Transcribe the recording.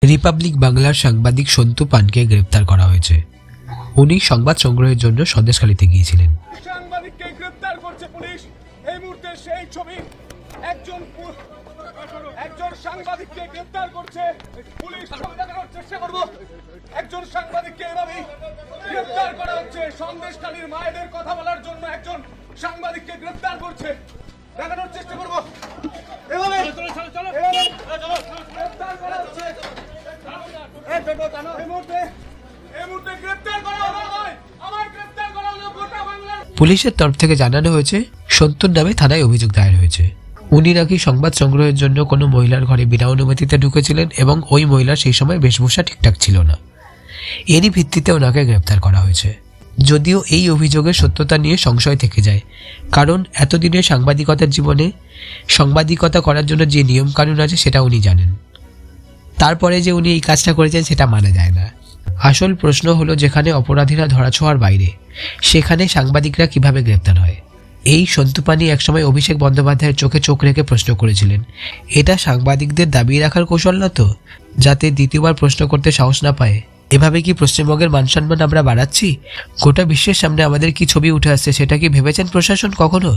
Republic বাংলার সাংবাদিক সন্তু পানকে গ্রেপ্তার করা হয়েছে। উনি সংবাদ সংগ্রহের জন্য সন্দেশখালীতে গিয়েছিলেন। সাংবাদিককে গ্রেপ্তার করছে পুলিশ। এই মুহূর্তে সেই ছবি, একজন সাংবাদিককে গ্রেপ্তার করছে পুলিশ। দেখানোর চেষ্টা করব, একজন সাংবাদিককে এভাবেই গ্রেপ্তার করা হচ্ছে। সন্দেশখালীর মায়েদের কথা বলার জন্য একজন সাংবাদিককে গ্রেপ্তার করছে, দেখানোর চেষ্টা করব। এভাবে গ্রেপ্তার করা হচ্ছে। পুলিশের তরফ থেকে জানানো হয়েছে সন্তুর নামে থানায় অভিযোগ দায়ের হয়েছে। উনি নাকি সংবাদ সংগ্রহের জন্য কোনো মহিলার ঘরে বিনা অনুমতিতে ঢুকেছিলেন এবং ওই মহিলার সেই সময় বেশভূষা ঠিকঠাক ছিল না। এরই ভিত্তিতে ওনাকে গ্রেপ্তার করা হয়েছে। যদিও এই অভিযোগের সত্যতা নিয়ে সংশয় থেকে যায়, কারণ এতদিনের সাংবাদিকতার জীবনে সাংবাদিকতা করার জন্য যে নিয়ম কানুন আছে সেটা উনি জানেন। তারপরে যে উনি এই কাজটা করেছেন সেটা মানা যায় না। আসল প্রশ্ন হলো, যেখানে অপরাধীরা ধরাছোঁয়ার বাইরে, সেখানে সাংবাদিকরা কিভাবে গ্রেপ্তার হয়? এই সন্তু পানি একসময় অভিষেক বন্দ্যোপাধ্যায়ের চোখে চোখ রেখে প্রশ্ন করেছিলেন, এটা সাংবাদিকদের দাবিয়ে রাখার কৌশল না তো, যাতে দ্বিতীয়বার প্রশ্ন করতে সাহস না পায়? এভাবে কি পশ্চিমবঙ্গের মানসম্মান আমরা বাড়াচ্ছি? গোটা বিশ্বের সামনে আমাদের কি ছবি উঠে আসছে সেটা কি ভেবেছেন প্রশাসন কখনো?